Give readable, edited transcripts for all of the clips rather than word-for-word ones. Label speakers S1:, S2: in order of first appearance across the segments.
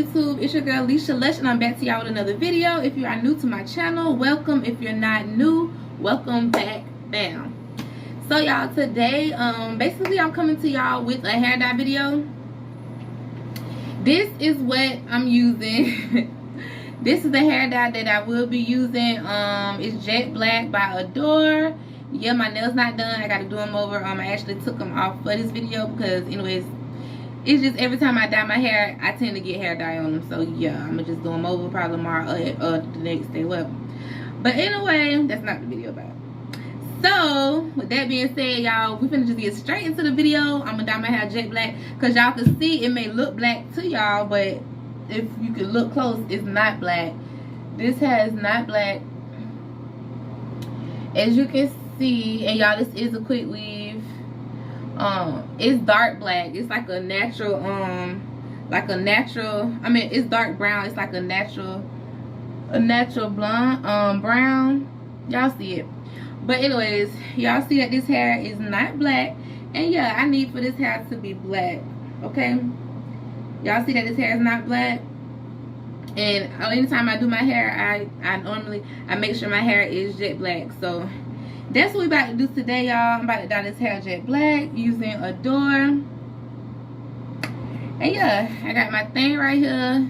S1: YouTube? It's your girl Alicia Lush, and I'm back to y'all with another video. If you are new to my channel, welcome. If you're not new, welcome back down. So y'all, today basically I'm coming to y'all with a hair dye video. This is what I'm using. This is the hair dye that I will be using. It's Jet Black by Adore. Yeah, my nails not done. I gotta do them over. I actually took them off for this video because anyways, it's just every time I dye my hair, I tend to get hair dye on them. So yeah, I'm gonna just do them over probably tomorrow or the next day. Well, but anyway, that's not the video about. So with that being said, y'all, we finna just get straight into the video. I'm gonna dye my hair jet black because y'all can see it may look black to y'all, but if you can look close, it's not black. This hair is not black, as you can see. And y'all, this is a quick weave. It's dark black. It's like a natural I mean, it's dark brown. It's like a natural blonde brown. Y'all see it. But anyways, y'all see that this hair is not black, and yeah, I need for this hair to be black. Okay, y'all see that this hair is not black, and anytime I do my hair, I normally make sure my hair is jet black. So that's what we about to do today, y'all. I'm about to dye this hair jet black using Adore. And yeah, I got my thing right here.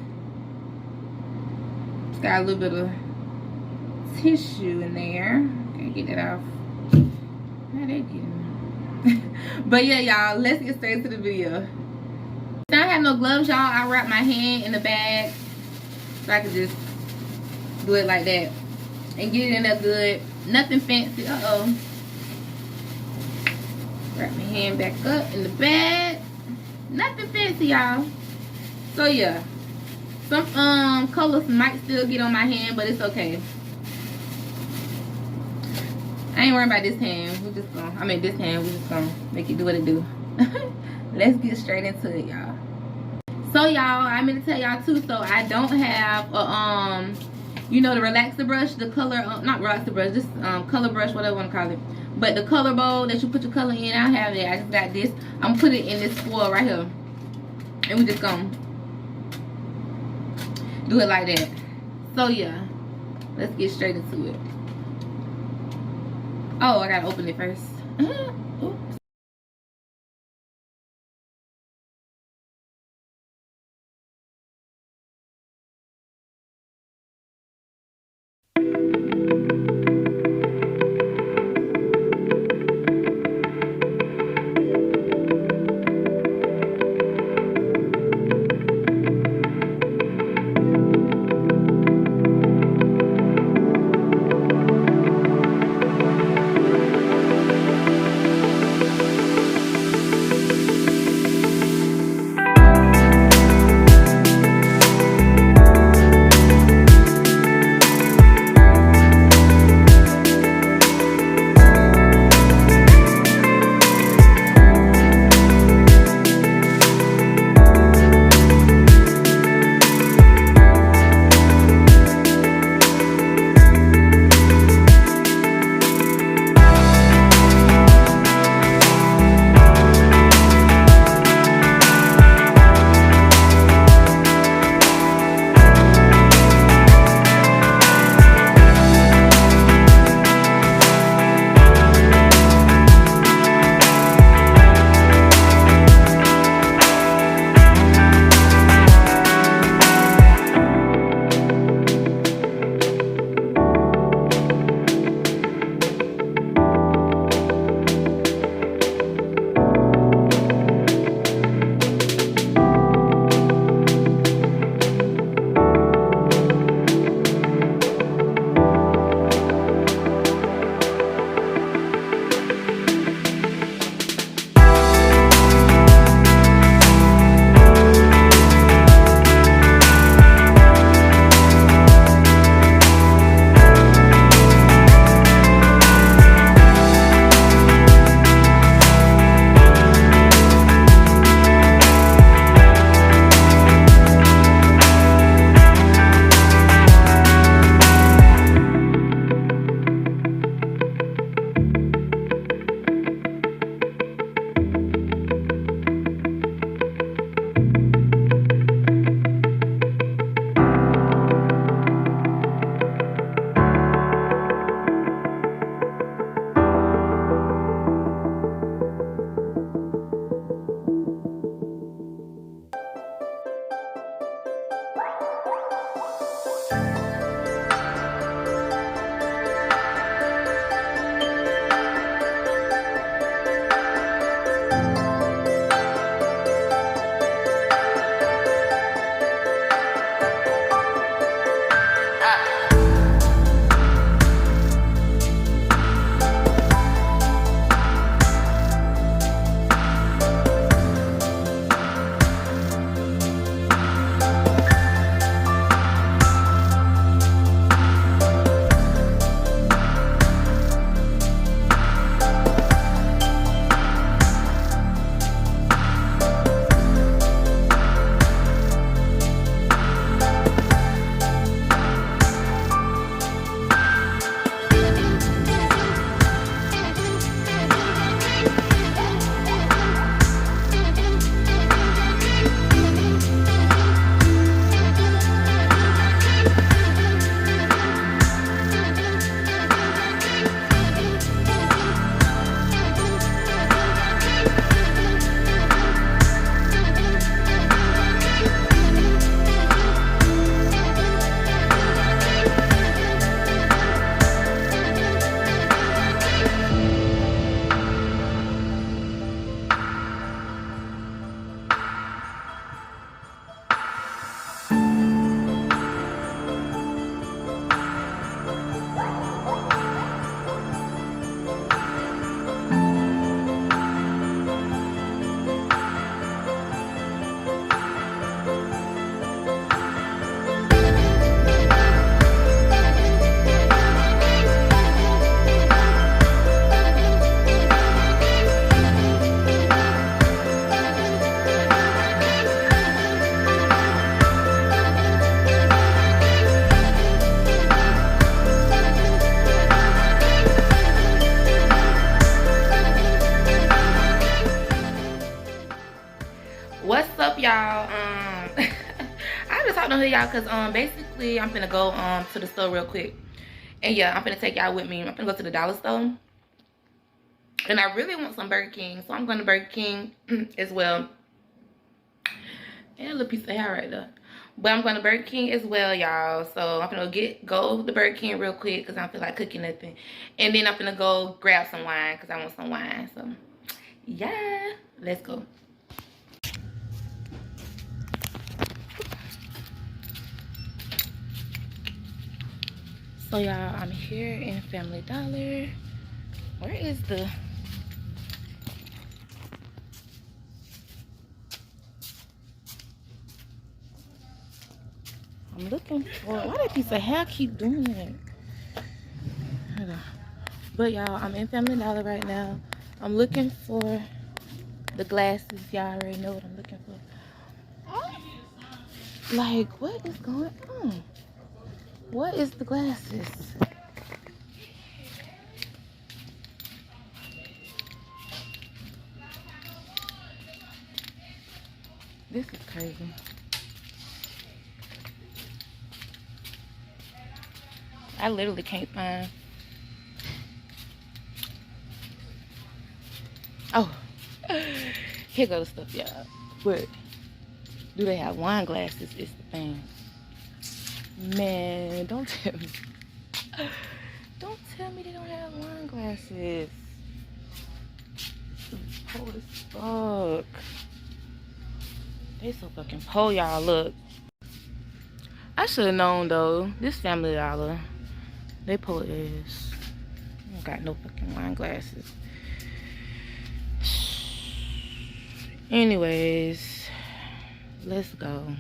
S1: It's got a little bit of tissue in there. Gotta get that off. How they getting? But yeah, y'all, let's get straight to the video. I don't have no gloves, y'all. I wrap my hand in the bag so I can just do it like that and get it in there good. Nothing fancy. Uh-oh. Wrap my hand back up in the bag. Nothing fancy, y'all. So yeah, some colors might still get on my hand, but it's okay. I ain't worrying about this hand. We're just gonna make it do what it do. Let's get straight into it, y'all. So y'all, I'm gonna tell y'all too, so I don't have a you know, the relaxer brush, the color, not relaxer brush, just color brush, whatever you want to call it. But the color bowl that you put your color in, I don't have that. I just got this. I'm gonna put it in this foil right here, and we just gonna do it like that. So yeah, let's get straight into it. Oh, I gotta open it first. Oops. y'all, because basically I'm finna go to the store real quick. And yeah, I'm finna take y'all with me. I'm finna go to the dollar store. And I really want some Burger King, so I'm going to Burger King as well. And a little piece of hair right there. But I'm going to Burger King as well, y'all. So I'm gonna go to Burger King real quick because I don't feel like cooking nothing. And then I'm gonna go grab some wine because I want some wine. So yeah, let's go. So y'all, I'm here in Family Dollar. Where is the... I'm looking for... Why that piece of hair keep doing that? Hold on. But y'all, I'm in Family Dollar right now. I'm looking for the glasses. Y'all already know what I'm looking for. Like, what is going on? What is the glasses? This is crazy. I literally can't find. Oh, here goes the stuff, y'all. But do they have wine glasses? Is the thing. Man, don't tell me. Don't tell me they don't have wine glasses. Cold as fuck. They so fucking poor, y'all. Look. I should have known though. This Family Dollar, they poor as. I don't got no fucking wine glasses. Anyways, let's go.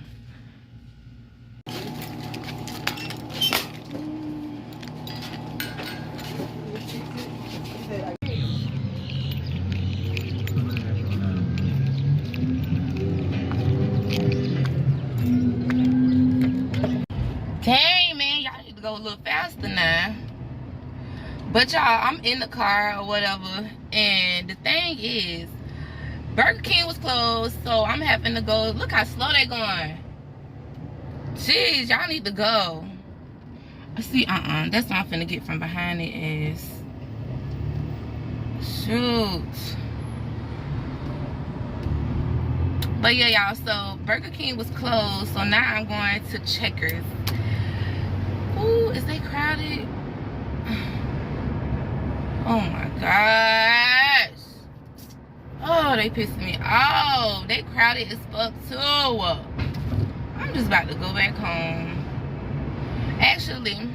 S1: Dang, man, y'all need to go a little faster now. But y'all, I'm in the car or whatever, and the thing is, Burger King was closed, so I'm having to go. Look how slow they going. Jeez, y'all need to go. See, that's what I'm finna get from behind it is. Shoot. But yeah, y'all, so Burger King was closed, so now I'm going to Checkers. Ooh, is they crowded? Oh my gosh. Oh, they pissing me off. They crowded as fuck too. I'm just about to go back home. Actually,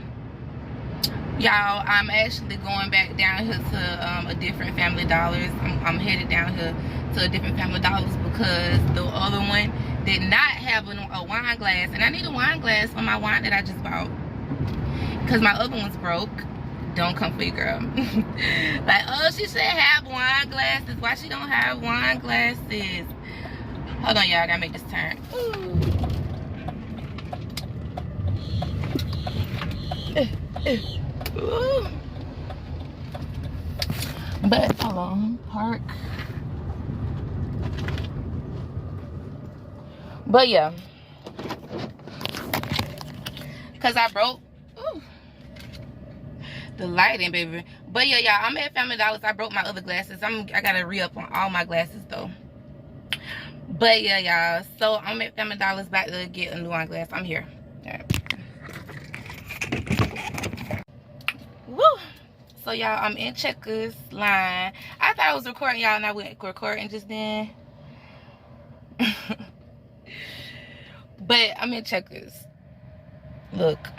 S1: y'all, I'm actually going back down here to a different Family Dollars. I'm headed down here to a different Family Dollars because the other one did not have a wine glass. And I need a wine glass for my wine that I just bought. Because my other one's broke. Don't come for you, girl. Like, oh, she should have wine glasses. Why she don't have wine glasses? Hold on, y'all. I gotta make this turn. Ooh. But, hold on. Park. But, yeah. Because I broke. Ooh. The lighting, baby. But yeah, y'all, I'm at Family Dollars. I broke my other glasses. I gotta re-up on all my glasses though. But yeah, y'all, so I'm at Family Dollars about to get a new wine glass. I'm here. All right. Woo. So y'all, I'm in Checkers line. I thought I was recording, y'all, and I went recording just then. But I'm in Checkers. Look.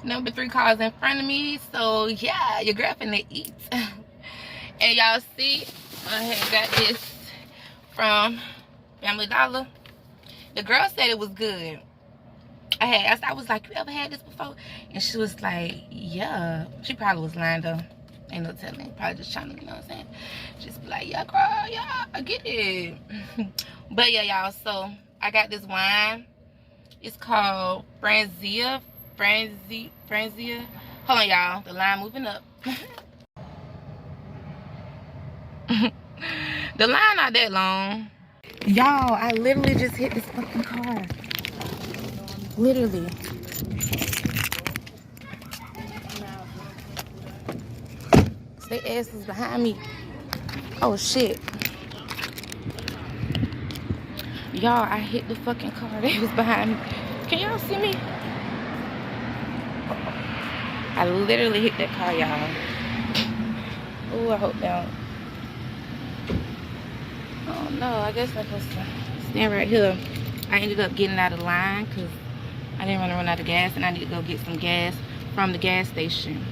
S1: Number 3 cars in front of me. So yeah, your girl finna eat. And y'all see, I had got this from Family Dollar. The girl said it was good. I was like, you ever had this before? And she was like, yeah. She probably was lying though. Ain't no telling. Probably just trying to, you know what I'm saying? Just be like, yeah, girl, yeah, I get it. But yeah, y'all, so I got this wine. It's called Franzia. Hold on, y'all. The line moving up. The line not that long. Y'all, I literally just hit this fucking car. Literally. They ass is behind me. Oh shit. Y'all, I hit the fucking car that was behind me. Can y'all see me? I literally hit that car, y'all. Oh, I hope they don't. Oh no, I guess I'm supposed to stand right here. I ended up getting out of line because I didn't want to run out of gas, and I need to go get some gas from the gas station.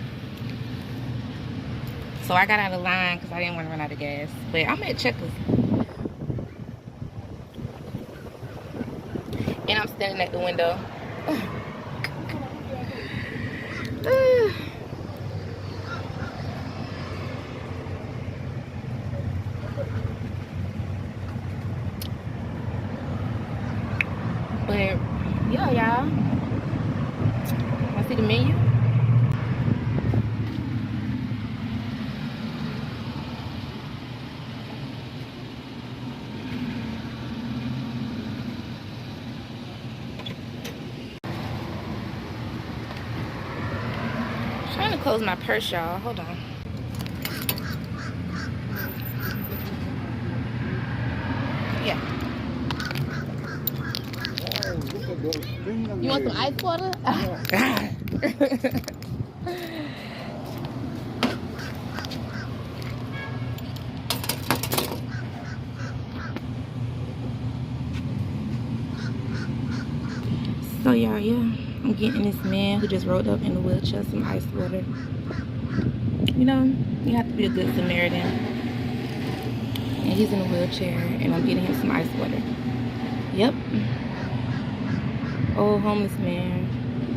S1: So I got out of line because I didn't want to run out of gas. But I'm at Checkers. And I'm standing at the window. But yeah, y'all. Wanna see the menu? I'm trying to close my purse, y'all. Hold on. Yeah. You want some ice water? So y'all, yeah, I'm getting this man who just rolled up in the wheelchair some ice water. You know, you have to be a good Samaritan. And he's in a wheelchair, and I'm getting him some ice water. Yep. Old homeless man.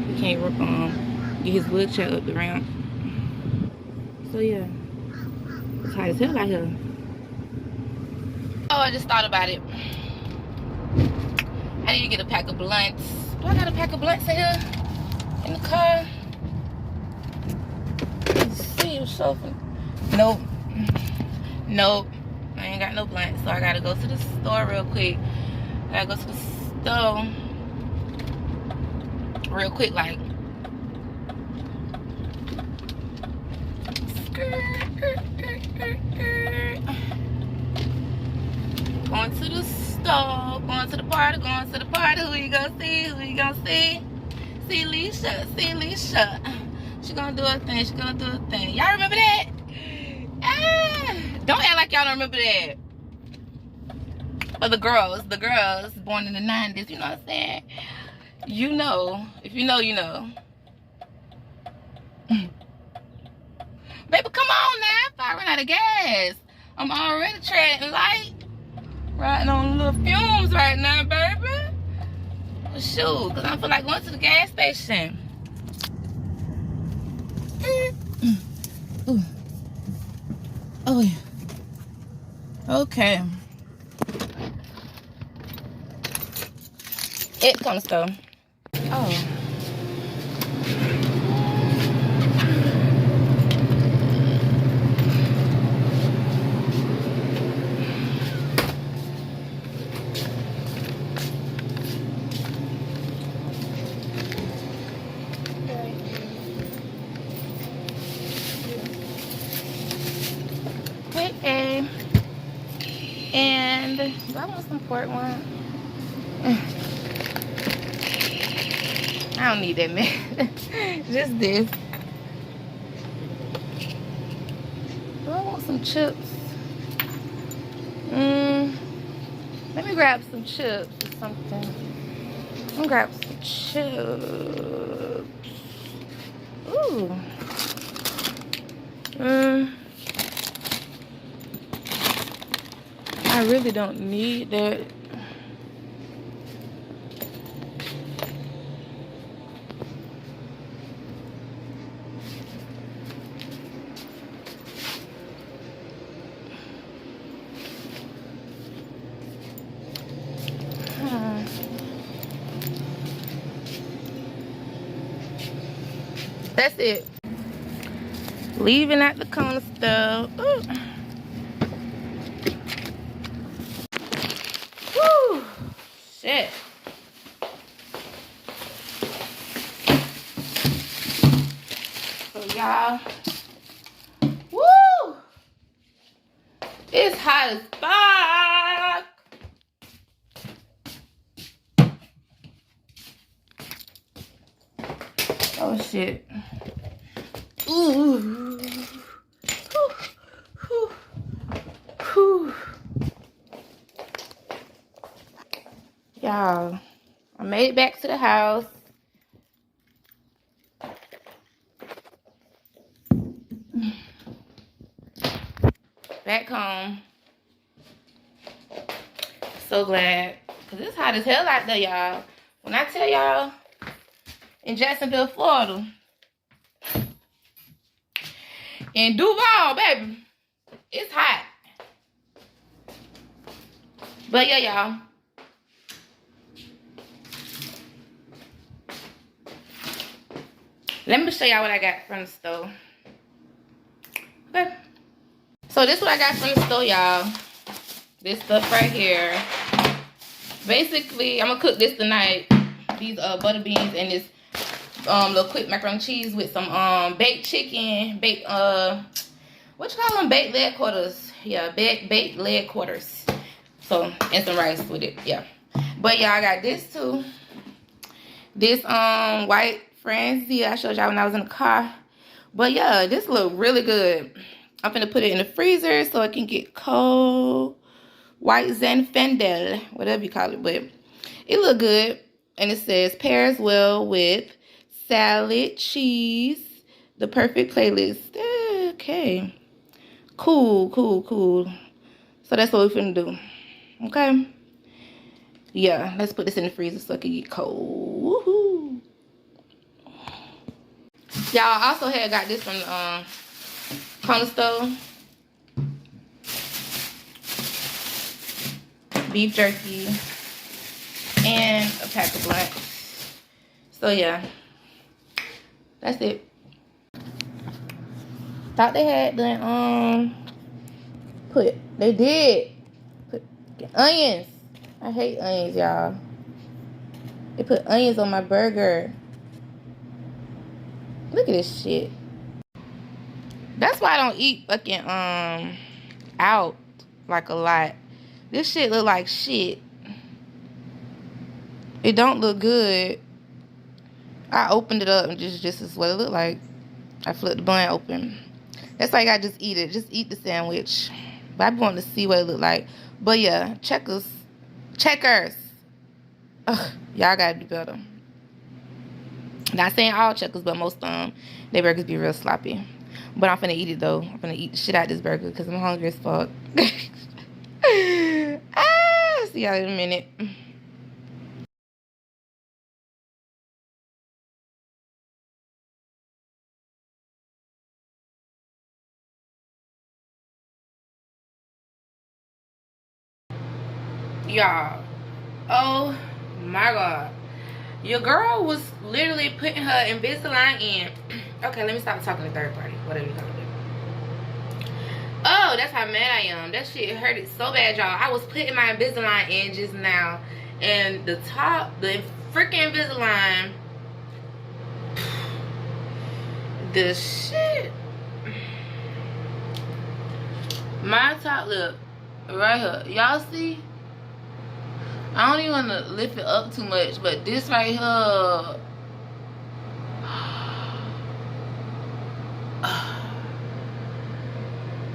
S1: He can't get his wheelchair up the ramp. So yeah, it's hot as hell out here. Oh, I just thought about it. I need to get a pack of blunts. Do I got a pack of blunts in here? In the car? Let's see, nope. Nope. I ain't got no blunts, so I gotta go to the store real quick. I gotta go to the store real quick, like. Going to the store, going to the party, going to the party. Who you gonna see? Who you gonna see? See Leisha, see Leisha. She gonna do her thing, she gonna do her thing. Y'all remember that? Ah, don't act like y'all don't remember that. But the girls born in the 90s, you know what I'm saying? You know, if you know, you know. Baby, come on now, if I run out of gas. I'm already treading light. Riding on little fumes right now, baby. Well, shoot, because I feel like going to the gas station. Ooh. Oh, yeah. Okay. It comes though. Oh. Hey. And do I want some port wine? I don't need that, man. Just this. Do I want some chips? Let me grab some chips or something. I'm gonna grab some chips. Ooh. I really don't need that. That's it. Leaving at the corner store. Ooh. Woo. Shit. y'all. Woo! It's hot as fuck. Oh shit. Ooh. Whew. Whew. Whew. Y'all, I made it back to the house. Back home. So glad. Because it's hot as hell out there, y'all. When I tell y'all, in Jacksonville, Florida, in Duval, baby, it's hot. But yeah, y'all. Let me show y'all what I got from the store. Okay. So this is what I got from the store, y'all. This stuff right here. Basically, I'm gonna cook this tonight. These butter beans and this little quick macaroni and cheese with some baked chicken, baked what you call them, baked leg quarters. Yeah, baked leg quarters. So, and some rice with it. Yeah. But yeah, I got this too. This white Franzia I showed y'all when I was in the car. But yeah, this look really good. I'm gonna put it in the freezer so it can get cold. White Zinfandel, whatever you call it, but it look good. And it says pairs well with salad, cheese, the perfect playlist. Okay, cool. So that's what we're finna do. Okay, yeah, let's put this in the freezer so it can get cold. Woohoo! Y'all, also had got this from the corner store. Beef jerky and a pack of blunts. So yeah, that's it. Thought they had the they did put onions. I hate onions, y'all. They put onions on my burger. Look at this shit. That's why I don't eat fucking out like a lot. This shit look like shit. It don't look good. I opened it up and just is what it looked like. I flipped the bun open. That's why I gotta just eat it. Just eat the sandwich. But I wanting to see what it looked like. But yeah, checkers. Ugh, y'all gotta do better. Not saying all checkers, but most of them, their burgers be real sloppy. But I'm finna eat it though. I'm finna eat the shit out of this burger because I'm hungry as fuck. See y'all in a minute. Y'all, oh my god, your girl was literally putting her Invisalign in. Okay, let me stop talking to third party, whatever you gonna do. Oh, that's how mad I am. That shit hurted so bad, y'all. I was putting my Invisalign in just now, and the freaking Invisalign, the shit, my top lip right here, y'all see? I don't even want to lift it up too much, but this right here,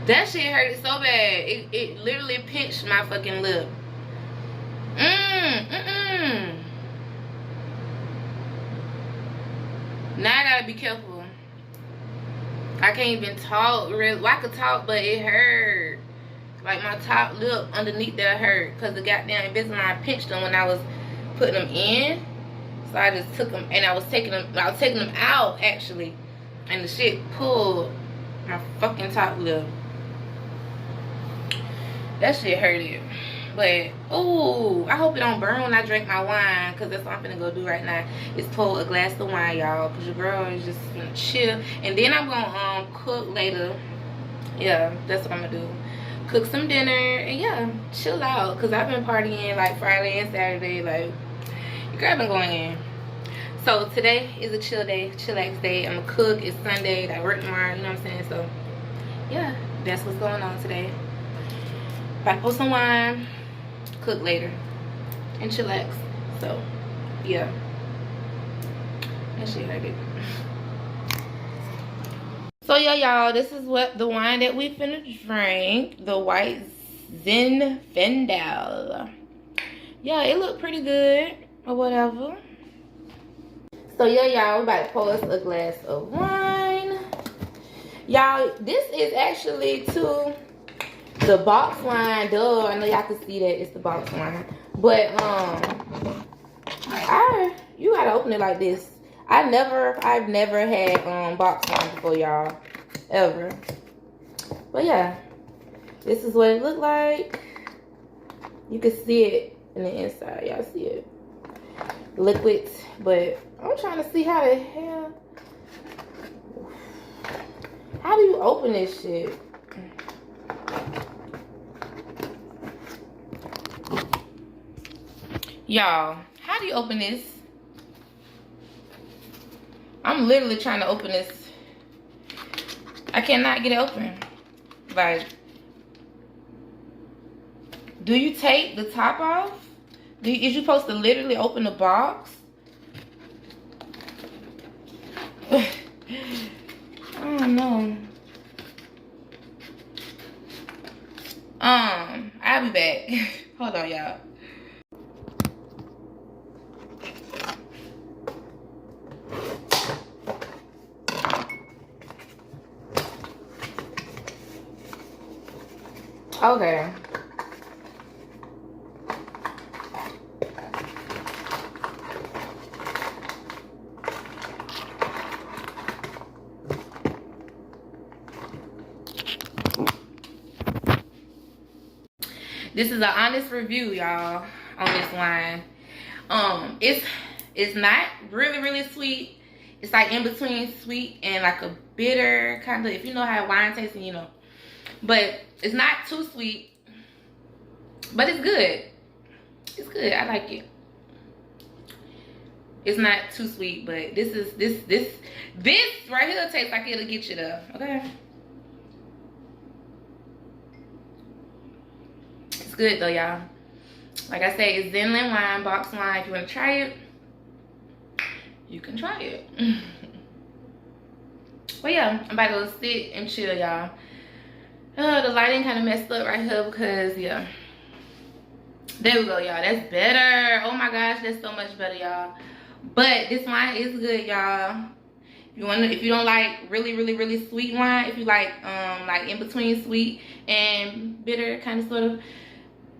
S1: that shit hurt so bad. It literally pinched my fucking lip. Now I gotta be careful. I can't even talk real. Well, I could talk, but it hurt. Like my top lip underneath there hurt because the goddamn Invisalign pinched them when I was putting them in. So I just took them and I was taking them out actually, and the shit pulled my fucking top lip. That shit hurted. But ooh, I hope it don't burn when I drink my wine, because that's what I'm gonna go do right now, is pour a glass of wine, y'all, because your girl is just gonna chill. And then I'm gonna cook later. Yeah, that's what I'm gonna do. Cook some dinner and yeah, chill out, because I've been partying like Friday and Saturday. Like, your girl been going in. So today is a chill day, chillax day. I'm gonna cook. It's Sunday. I work tomorrow. You know what I'm saying? So yeah, that's what's going on today. About to pour some wine, cook later, and chillax. So yeah, that shit hurt. So yeah, y'all, this is what the wine that we finna drink. The white Zinfandel. Yeah, it looked pretty good or whatever. So yeah, y'all, we about to pour us a glass of wine. Y'all, this is actually to the box wine. Duh, I know y'all can see that it's the box wine. But you gotta open it like this. I've never had box wine before, y'all. Ever. But yeah, this is what it looked like. You can see it in the inside. Y'all see it. Liquids. But I'm trying to see how the hell. How do you open this shit? Y'all, how do you open this? I'm literally trying to open this. I cannot get it open. Like, do you take the top off? Is you supposed to literally open the box? I don't know. I'll be back. Hold on, y'all. Okay. This is an honest review, y'all, on this wine. It's not really sweet. It's like in between sweet and like a bitter kind of, if you know how wine tastes, you know. But it's not too sweet. But it's good. It's good. I like it. It's not too sweet, but this right here tastes like it'll get you there. Okay. It's good though, y'all. Like I say, it's Zinland wine, box wine. If you want to try it, you can try it. But yeah, I'm about to go sit and chill, y'all. The lighting kind of messed up right here because, yeah. There we go, y'all. That's better. Oh my gosh, that's so much better, y'all. But this wine is good, y'all. If you don't like really sweet wine, if you like in between sweet and bitter kind of sort of,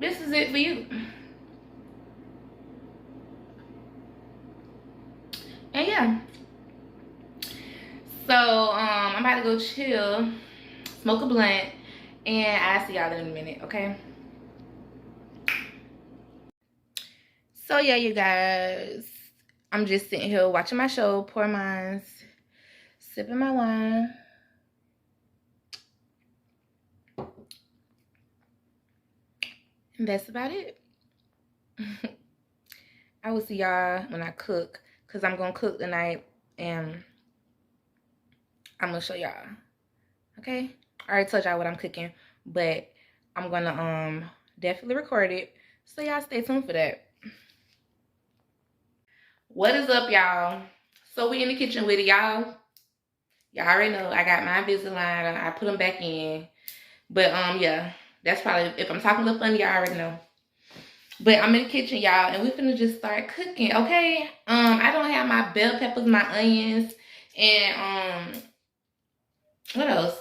S1: this is it for you. And yeah. So I'm about to go chill, smoke a blunt, and I'll see y'all in a minute, okay? So yeah, you guys, I'm just sitting here watching my show, pour mines, sipping my wine. And that's about it. I will see y'all when I cook, because I'm going to cook tonight, and I'm going to show y'all. Okay? I already told y'all what I'm cooking, but I'm going to definitely record it, so y'all stay tuned for that. What is up, y'all? So we in the kitchen with it, y'all. Y'all already know I got my Invisalign. I put them back in. But yeah, that's probably, if I'm talking a little funny, y'all already know. But I'm in the kitchen, y'all, and we finna just start cooking, okay? I don't have my bell peppers, my onions, and what else?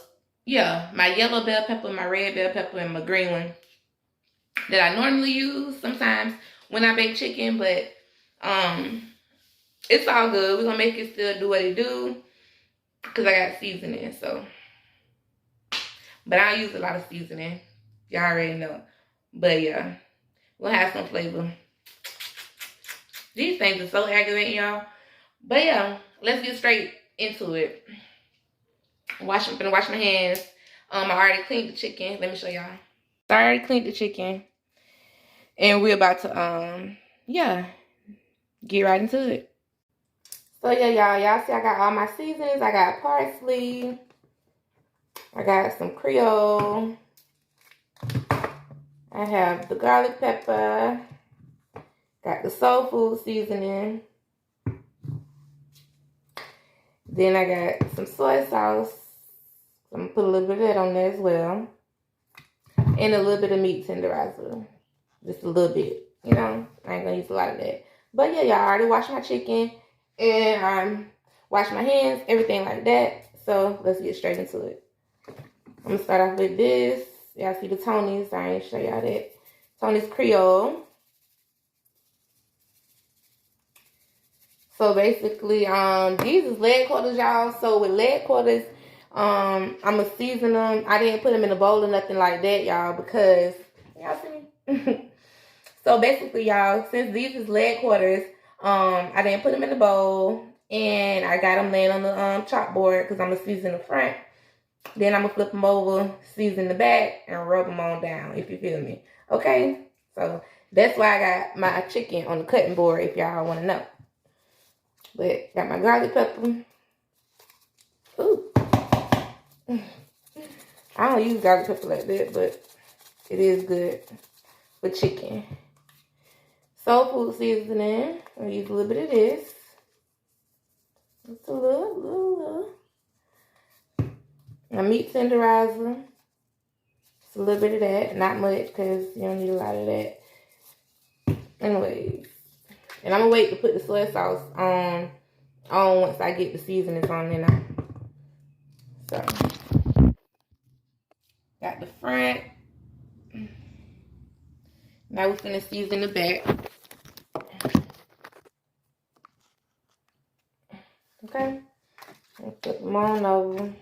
S1: Yeah, my yellow bell pepper, my red bell pepper, and my green one that I normally use sometimes when I bake chicken, but it's all good. We're gonna make it still do what it do, because I got seasoning, so. But I use a lot of seasoning. Y'all already know. But yeah, we'll have some flavor. These things are so aggravating, y'all. But yeah, let's get straight into it. I'm gonna wash my hands. I already cleaned the chicken. Let me show y'all. I already cleaned the chicken. And we're about to, yeah, get right into it. So yeah, y'all see I got all my seasonings. I got parsley. I got some Creole. I have the garlic pepper. Got the soul food seasoning. Then I got some soy sauce. I'm gonna put a little bit of that on there as well. And a little bit of meat tenderizer. Just a little bit, you know. I ain't gonna use a lot of that. But yeah, y'all, I already washed my chicken. And washed my hands, everything like that. So let's get straight into it. I'm gonna start off with this. Y'all see the Tony's. I ain't show y'all that. Tony's Creole. So basically, these is leg quarters, y'all. So with leg quarters, I'ma season them. I didn't put them in a bowl or nothing like that, y'all, because y'all see. So basically, y'all, since these is leg quarters, I didn't put them in the bowl, and I got them laying on the chalkboard because I'm gonna season the front. Then I'm gonna flip them over, season the back, and rub them on down. If you feel me, okay? So that's why I got my chicken on the cutting board. If y'all want to know. But got my garlic pepper. Ooh. I don't use garlic pepper like that, but it is good with chicken. Soul food seasoning. I'll use a little bit of this. Just a little. My meat tenderizer. Just a little bit of that. Not much, because you don't need a lot of that. Anyways. And I'm going to wait to put the soy sauce on once I get the seasonings on there now. So, got the front. Now we're going to season the back. Okay. I'll flip them on over.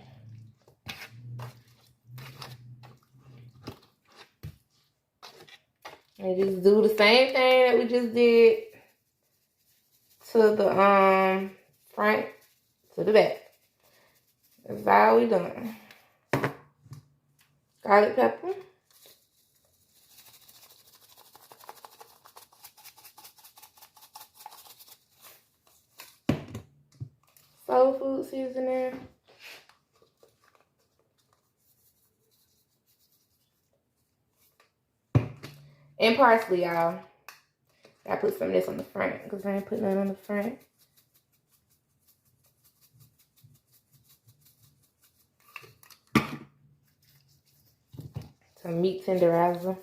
S1: And just do the same thing that we just did to the front to the back. That's all we done. Garlic pepper. Soul food seasoning. And parsley, y'all. I put some of this on the front because I ain't putting none on the front. Some meat tenderizer.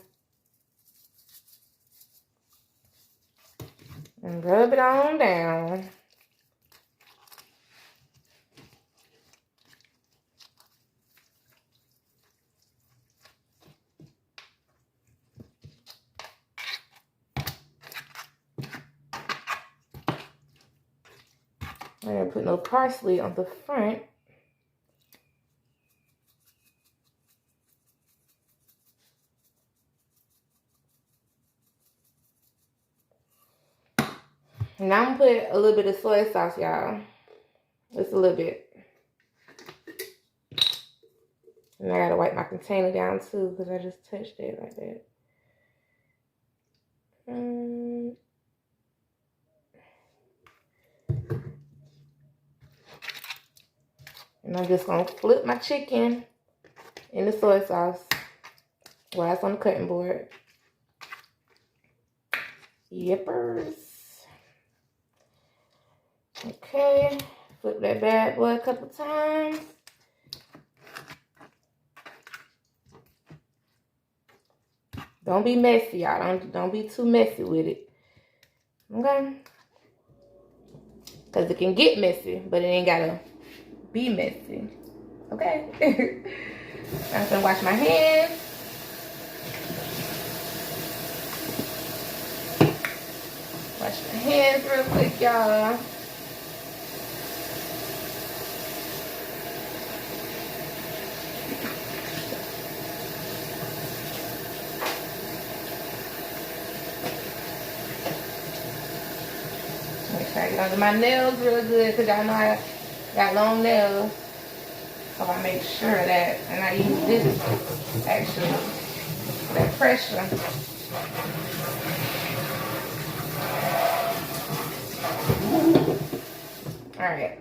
S1: And rub it on down. I didn't put no parsley on the front. Now I'm going to put a little bit of soy sauce, y'all. Just a little bit. And I got to wipe my container down too because I just touched it like that. And I'm just going to flip my chicken in the soy sauce while it's on the cutting board. Yippers. Okay. Flip that bad boy a couple times. Don't be messy, y'all. Don't be too messy with it. Okay? Because it can get messy, but it ain't got to be messy. Okay? I'm going to wash my hands. Wash my hands real quick, y'all. Make sure I get under my nails real good because y'all know I got long nails. So I make sure that, and I use this actually, that pressure. All right.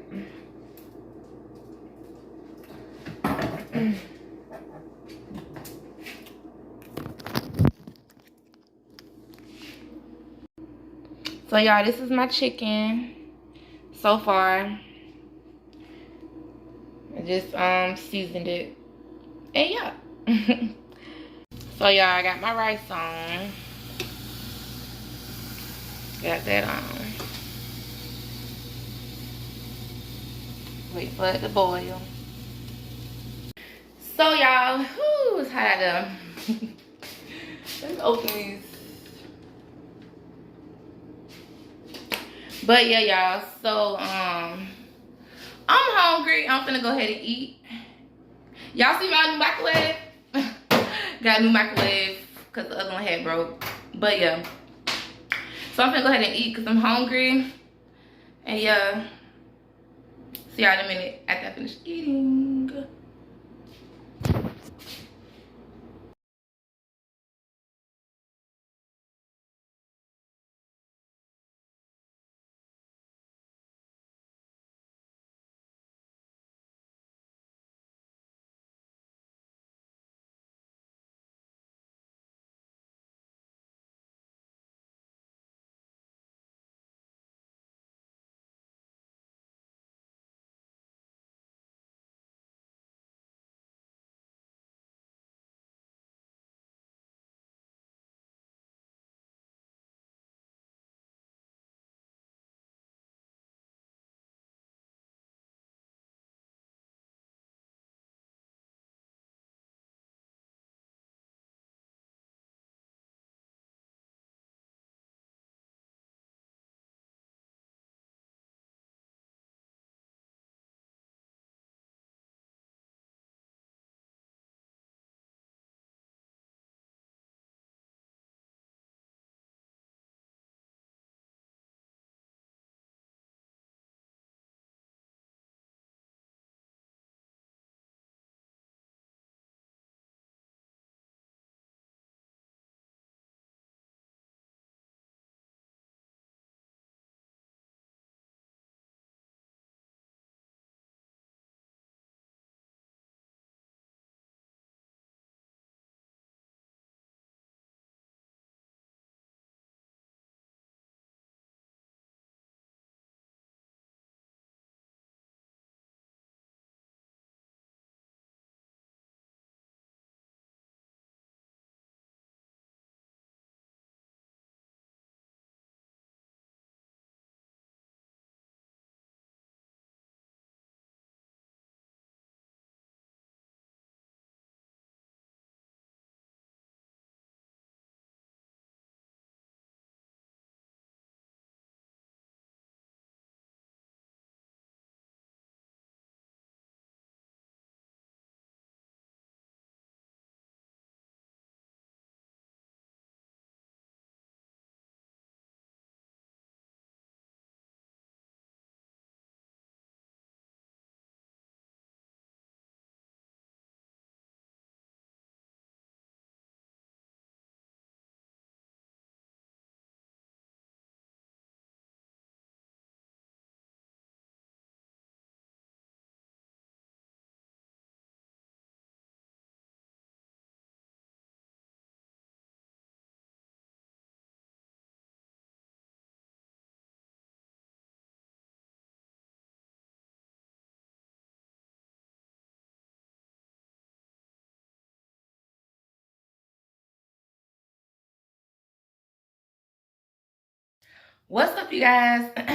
S1: So y'all, this is my chicken so far. I just seasoned it. And yeah. So y'all, I got my rice on. Got that on. Wait for it to boil. So y'all, whoo, it's hot out there. Let's open these. But yeah, y'all, so I'm hungry. I'm finna go ahead and eat. Y'all see my new microwave? Got a new microwave because the other one had broke. But yeah, so I'm finna go ahead and eat because I'm hungry. And yeah, see y'all in a minute after I finish eating. What's up, you guys? But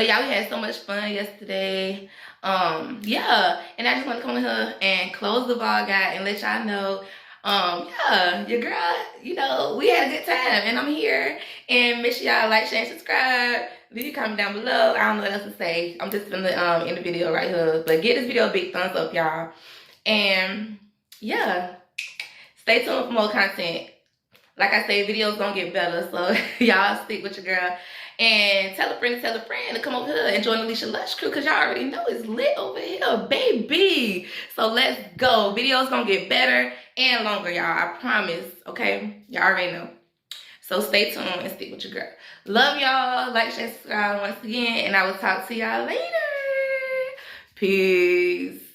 S1: y'all, we had so much fun yesterday. Yeah, and I just want to come in here and close the vlog out and let y'all know, yeah, your girl, you know, we had a good time, and I'm here. And make sure y'all like, share, and subscribe. Leave a comment down below. I don't know what else to say. I'm just gonna end the video right here, but give this video a big thumbs up, y'all. And yeah, stay tuned for more content. Like I say, videos gonna get better, so y'all stick with your girl. And tell a friend to come over here and join Alicia Lush crew, because y'all already know it's lit over here, baby. So let's go. Videos gonna get better and longer, y'all. I promise, okay? Y'all already know. So stay tuned and stick with your girl. Love y'all. Like, share, subscribe once again. And I will talk to y'all later. Peace.